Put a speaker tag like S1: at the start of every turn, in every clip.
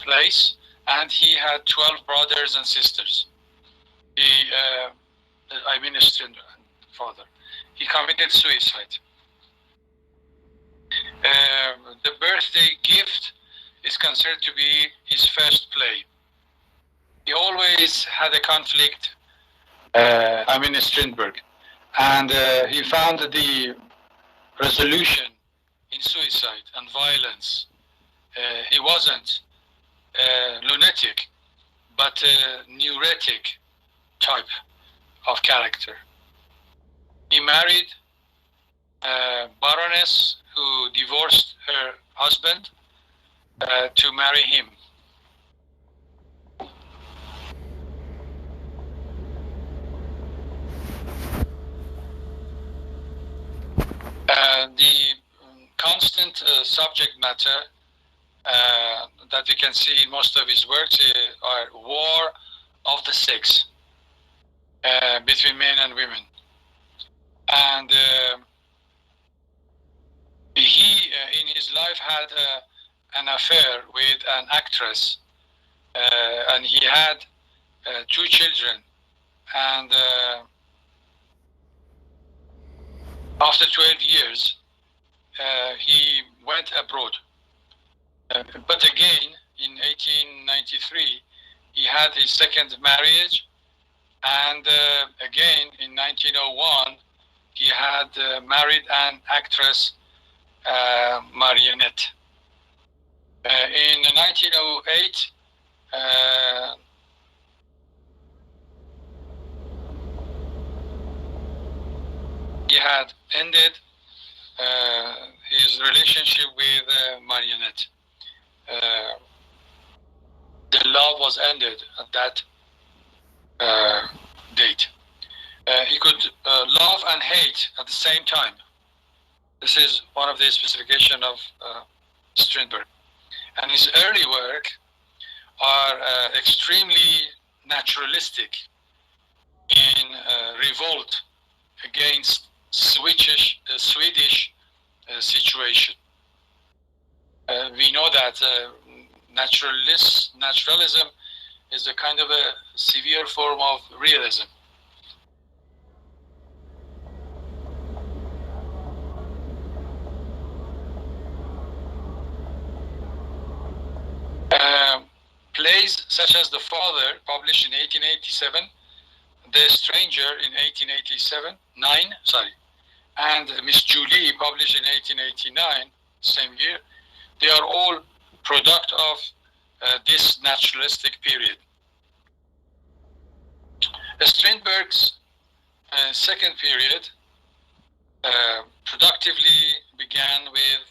S1: place, and he had 12 brothers and sisters. I mean, his father. He committed suicide. The birthday gift is considered to be his first play. He always had a conflict, Strindberg, and he found the resolution in suicide and violence. He wasn't lunatic, but a neurotic type of character. He married a baroness who divorced her husband to marry him. The constant subject matter that you can see in most of his works are war of the sex between men and women. And he, in his life, had an affair with an actress, and he had 2 children. And after 12 years, he went abroad. But again, in 1893, he had his second marriage, and again in 1901, he had married an actress, Marionette. In 1908, he had ended his relationship with Marionette. The love was ended at that date. He could love and hate at the same time. This is one of the specifications of Strindberg. And his early work are extremely naturalistic in revolt against Swedish situation. We know that naturalism is a kind of a severe form of realism. Plays such as The Father, published in 1887, The Stranger in 1889, and Miss Julie, published in 1889, same year, they are all product of this naturalistic period. Strindberg's second period productively began with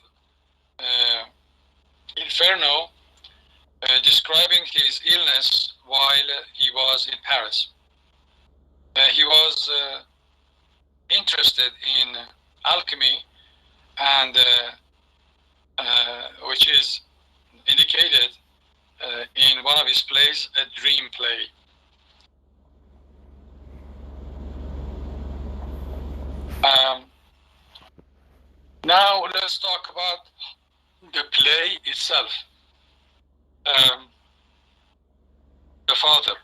S1: Inferno, describing his illness while he was in Paris. He was interested in alchemy, and which is indicated in one of his plays, a dream play. Now let's talk about the play itself. The Father.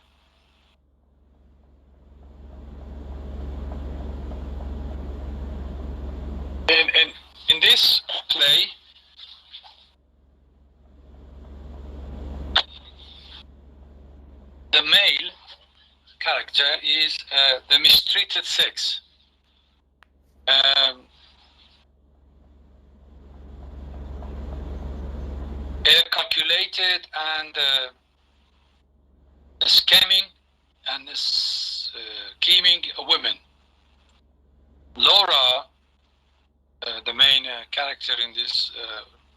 S1: In this play, the male character is the mistreated sex. A calculated and scamming and scheming women. Laura, the main character in this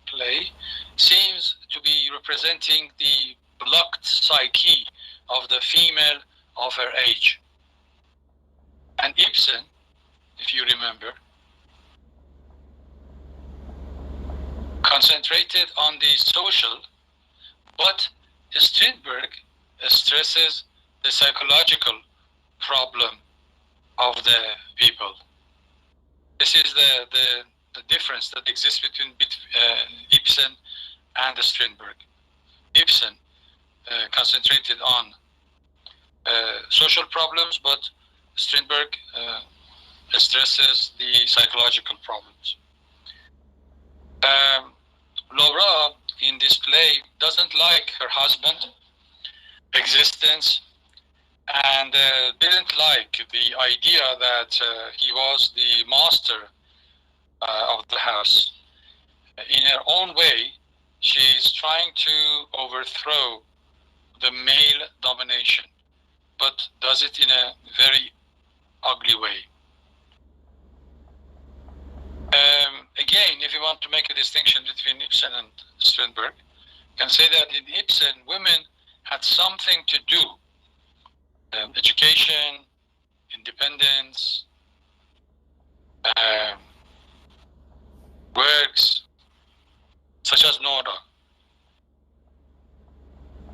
S1: play, seems to be representing the blocked psyche of the female of her age. And Ibsen, if you remember, concentrated on the social, but Strindberg stresses the psychological problem of the people. This is the difference that exists between Ibsen and Strindberg. Ibsen concentrated on social problems, but Strindberg stresses the psychological problems. Laura in this play doesn't like her husband existence and didn't like the idea that he was the master of the house. In her own way, she's trying to overthrow the male domination, but does it in a very ugly way. Again, if you want to make a distinction between Ibsen and Strindberg, you can say that in Ibsen, women had something to do. Education, independence, works, such as Nora.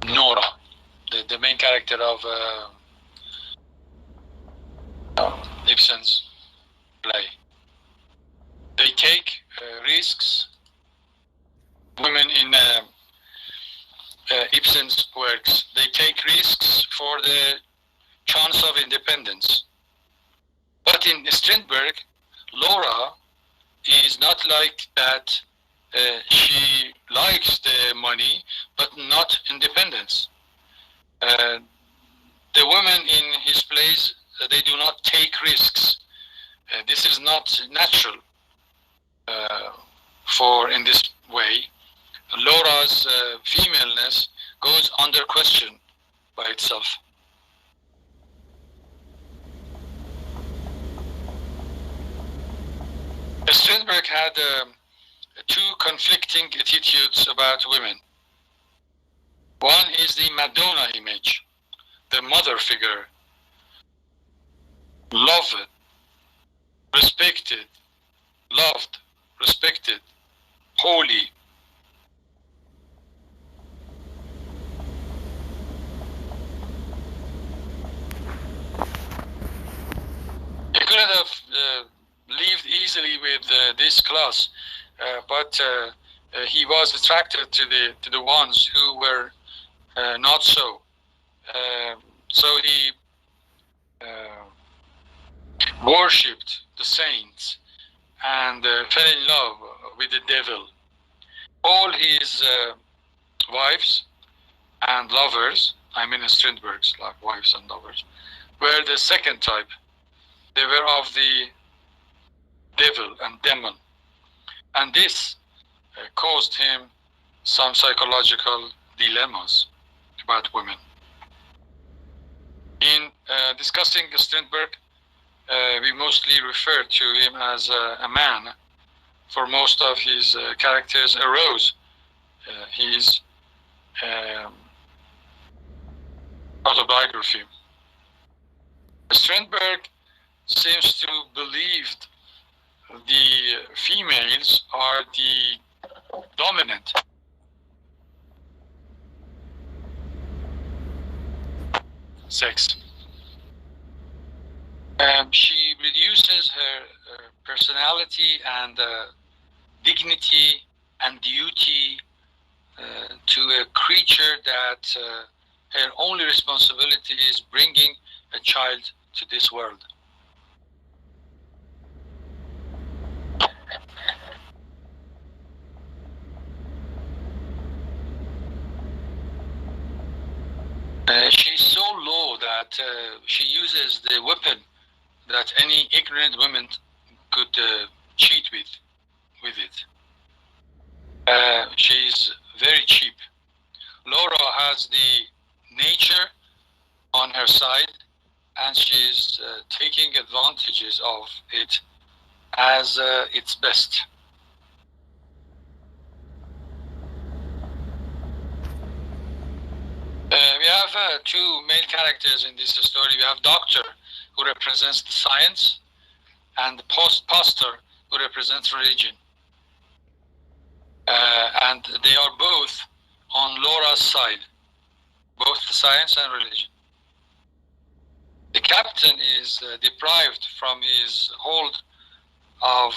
S1: Nora, the main character of Ibsen's play. They take risks. Women in Ibsen's works, they take risks for the chance of independence. But in Strindberg, Laura is not like that. She likes the money, but not independence. The women in his plays, they do not take risks. This is not natural for in this way. Laura's femaleness goes under question by itself. Strindberg had two conflicting attitudes about women. One is the Madonna image, the mother figure, loved, respected, holy. He couldn't have lived easily with this class, but he was attracted to the ones who were not so. So he worshipped the saints and fell in love with the devil. All his wives and lovers, I mean Strindberg's wives and lovers, were the second type. They were of the devil and demon. And this caused him some psychological dilemmas about women. In discussing Strindberg, we mostly refer to him as a man, for most of his characters arose his autobiography. Strindberg seems to believe the females are the dominant sex. She reduces her personality and dignity and duty to a creature that her only responsibility is bringing a child to this world. She's so low that she uses the weapon that any ignorant woman could cheat with it. She's very cheap. Laura has the nature on her side, and she's taking advantages of it as its best. We have two male characters in this story. We have Doctor, who represents the science, and the Pastor, who represents religion. And they are both on Laura's side, both the science and religion. The captain is deprived from his hold of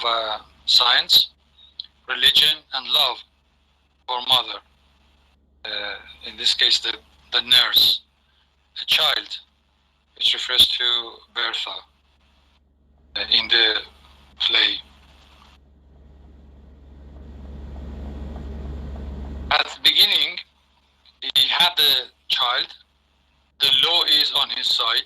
S1: science, religion, and love for mother. In this case, the the nurse, the child, which refers to Bertha in the play. At the beginning, he had the child, the law is on his side.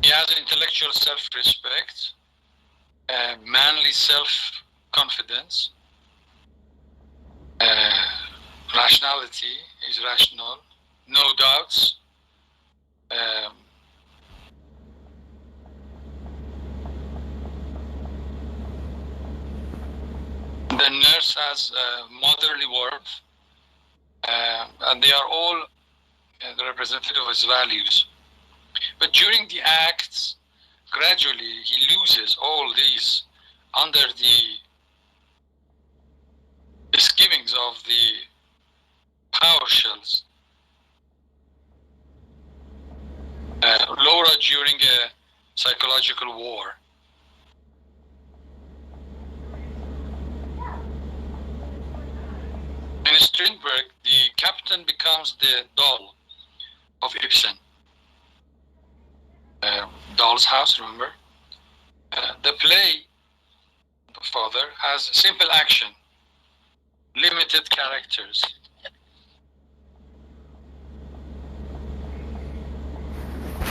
S1: He has intellectual self-respect, manly self-confidence, rationality, is rational, no doubts. The nurse has motherly warmth, and they are all the representative of his values. But during the acts, gradually he loses all these under the misgivings of the power shells. Laura during a psychological war. In Strindberg, the captain becomes the doll of Ibsen. Doll's House, remember? The play, The Father, has simple action, limited characters.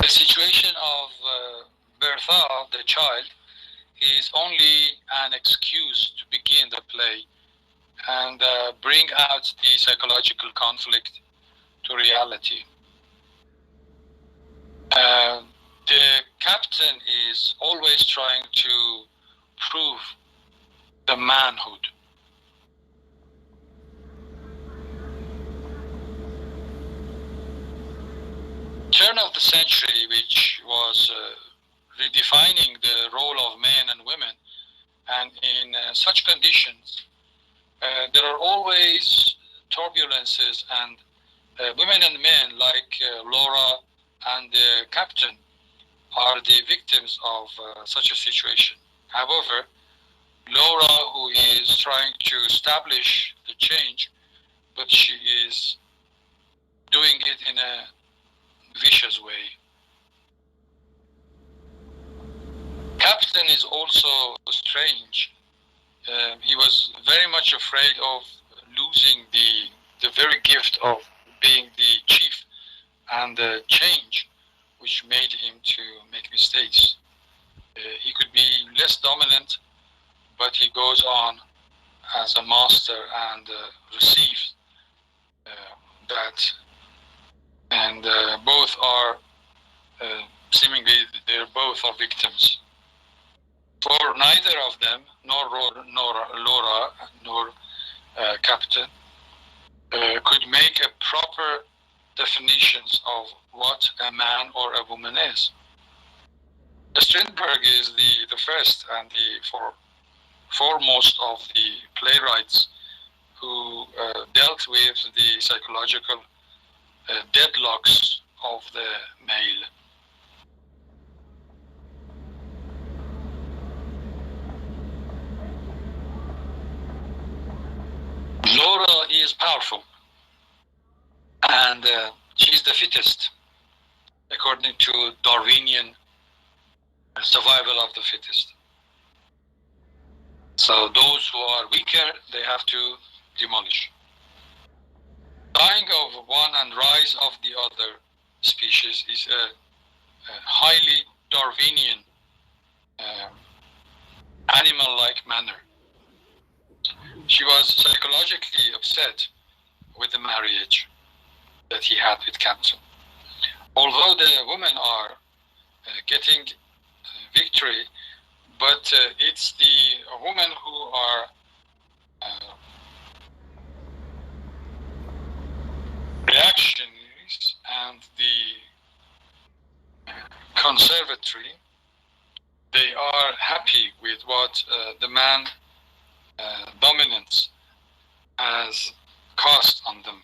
S1: The situation of Bertha, the child, is only an excuse to begin the play and bring out the psychological conflict to reality. The captain is always trying to prove the manhood. Turn of the century, which was redefining the role of men and women, and in such conditions, there are always turbulences, and women and men like Laura and the captain are the victims of such a situation. However, Laura, who is trying to establish the change, but she is doing it in a vicious way. Captain is also strange. He was very much afraid of losing the very gift of being the chief and the change which made him to make mistakes. He could be less dominant, but he goes on as a master and receives that. And both are seemingly both are victims. For neither of them, nor Laura nor Captain, could make a proper definitions of what a man or a woman is. Strindberg is the first and the foremost of the playwrights who dealt with the psychological deadlocks of the male. Laura is powerful, and she's the fittest, according to Darwinian survival of the fittest. So those who are weaker, they have to demolish. Dying of one and rise of the other species is a highly Darwinian animal-like manner. She was psychologically upset with the marriage that he had with Captain. Although the women are getting victory, but it's the women who are reactionaries and the conservatory. They are happy with what the man dominance has cost on them.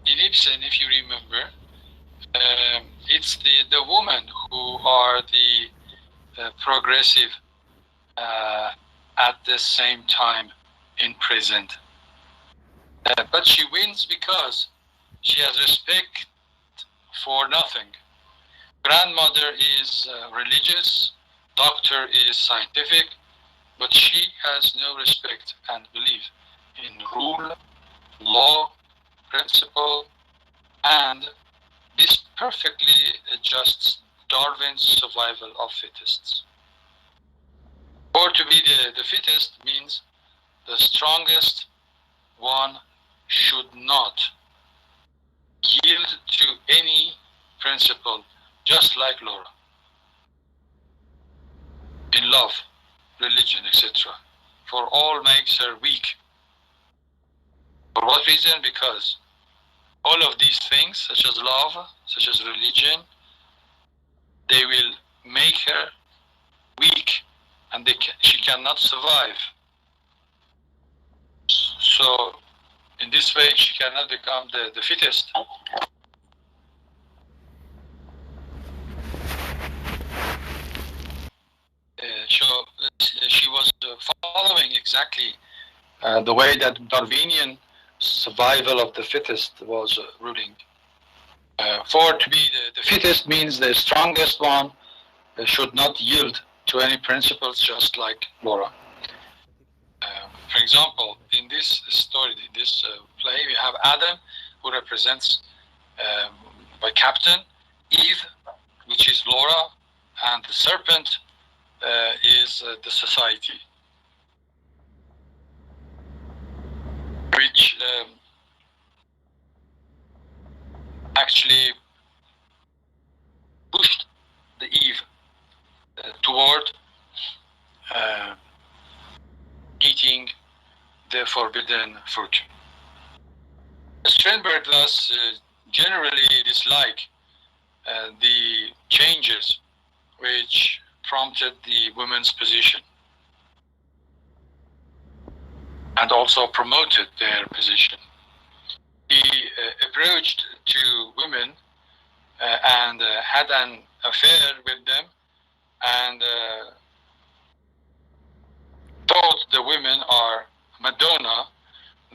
S1: In Ibsen, if you remember, it's the women who are the progressive at the same time in present. But she wins because she has respect for nothing. Grandmother is religious, doctor is scientific, but she has no respect and belief in rule, law, principle, and this perfectly adjusts Darwin's survival of fittest. For to be the fittest means the strongest one should not yield to any principle, just like Laura. In love, religion, etc. For all makes her weak. For what reason? Because all of these things, such as love, such as religion, they will make her weak, and she cannot survive. So, in this way, she cannot become the fittest. So, she was following exactly the way that Darwinian survival of the fittest was ruling. For to be the fittest means the strongest one should not yield to any principles, just like Laura. For example, in this story, in this play, we have Adam, who represents by Captain, Eve, which is Laura, and the serpent is the society, which actually pushed the Eve toward eating the forbidden fruit. Strindberg thus generally dislike the changes which prompted the women's position and also promoted their position. He approached to women and had an affair with them and thought the women are Madonna.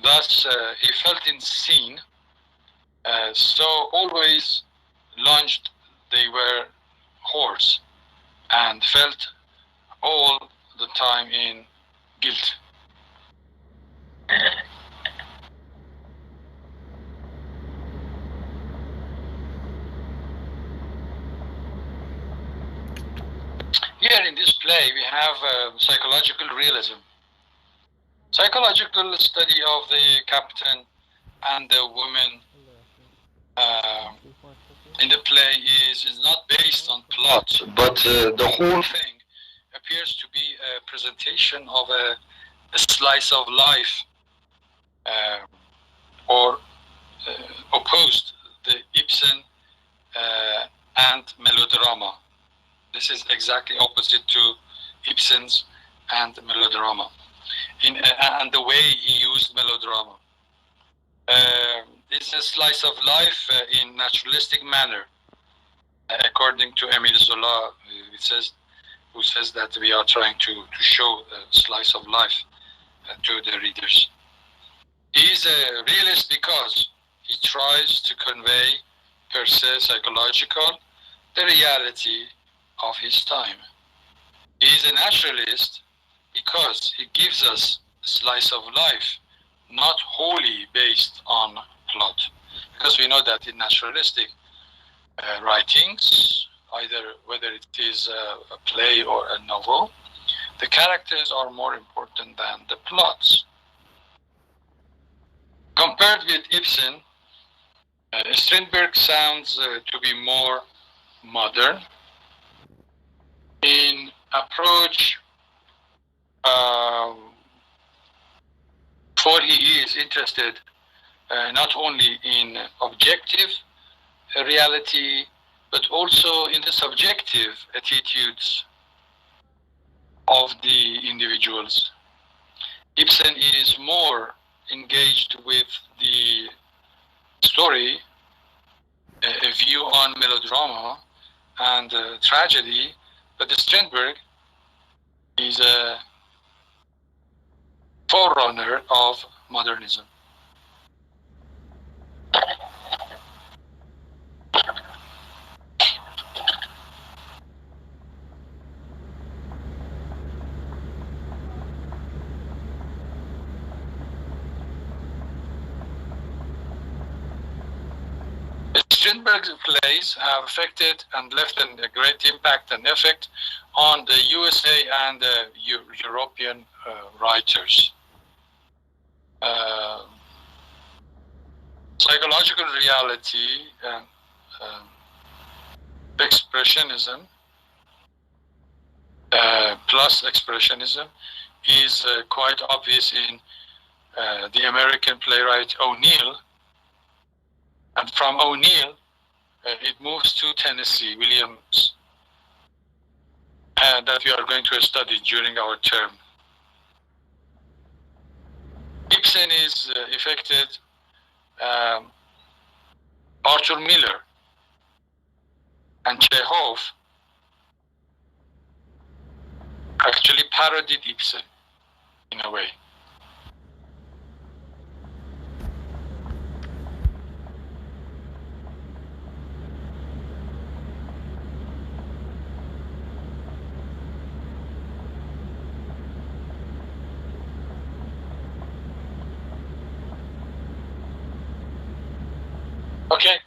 S1: Thus he felt insane, so always lunged they were whores and felt all the time in guilt. Here in this play we have psychological realism. Psychological study of the captain and the woman in the play is not based on plot, but the whole thing appears to be a presentation of a slice of life, or opposed the Ibsen and melodrama. This is exactly opposite to Ibsen's and melodrama, and the way he used melodrama. It's a slice of life in naturalistic manner, according to Émile Zola, who says that we are trying to show a slice of life to the readers. He is a realist because he tries to convey, per se psychological, the reality of his time. He is a naturalist because he gives us a slice of life, not wholly based on plot. Because we know that in naturalistic writings, either whether it is a play or a novel, the characters are more important than the plots. Compared with Ibsen, Strindberg sounds to be more modern in approach, for he is interested not only in objective reality, but also in the subjective attitudes of the individuals. Ibsen is more engaged with the story a view on melodrama and tragedy, but Strindberg is a forerunner of modernism. Strindberg's plays have affected and left a great impact and effect on the USA and European writers. Psychological reality and expressionism plus expressionism is quite obvious in the American playwright O'Neill. And from O'Neill, it moves to Tennessee Williams, that we are going to study during our term. Ibsen is affected. Arthur Miller and Chekhov actually parodied Ibsen in a way. Okay.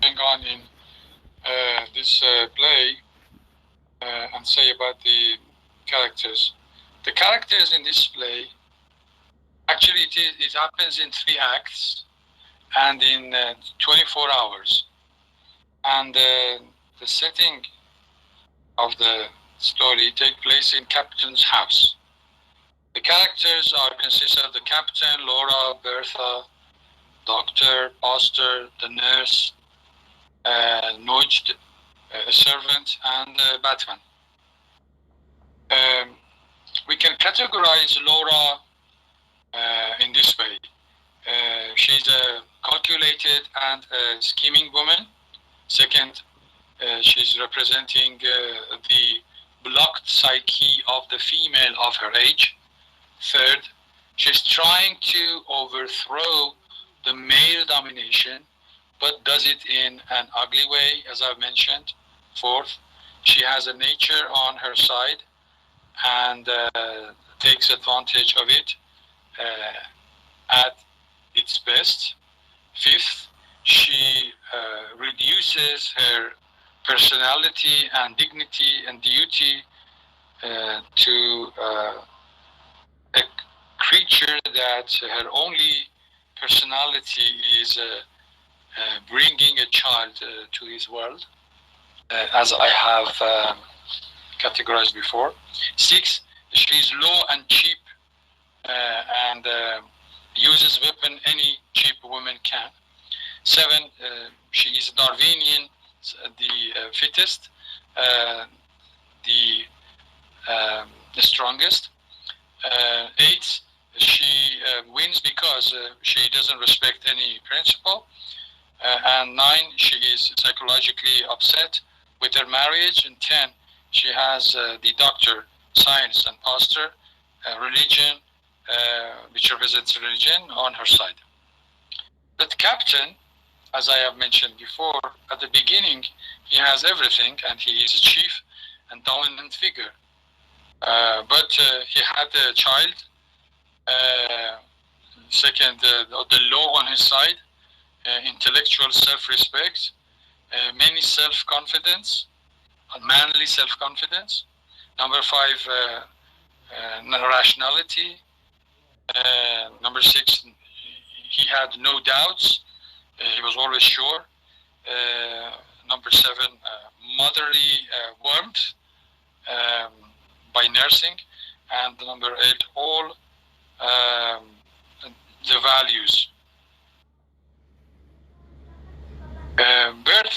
S1: Going on in this play and say about the characters. The characters in this play, actually it happens in 3 acts and in 24 hours. And the setting of the story take place in Captain's house. The characters consist of the Captain, Laura, Bertha, Doctor, Pastor, the nurse, Nojd, a servant, and Batman. We can categorize Laura in this way. She's a calculated and a scheming woman. Second, she's representing the blocked psyche of the female of her age. Third, she's trying to overthrow the male domination, but does it in an ugly way, as I've mentioned. Fourth, she has a nature on her side and takes advantage of it at its best. Fifth, she reduces her personality and dignity and duty to a creature that her only personality is bringing a child to his world, as I have categorized before. 6, she's low and cheap and uses weapon any cheap woman can. 7, she is Darwinian, the fittest, the strongest. 8, she wins because she doesn't respect any principle. And 9, she is psychologically upset with her marriage. And 10, she has the doctor, science, and pastor, religion, which represents religion, on her side. But Captain, as I have mentioned before, at the beginning, he has everything, and he is a chief and dominant figure. But he had a child. Second, the law on his side, intellectual self-respect, many self-confidence, manly self-confidence. Number 5, rationality. Number 6, he had no doubts. He was always sure. Number 7, motherly warmth by nursing. And number 8, all the values. Birth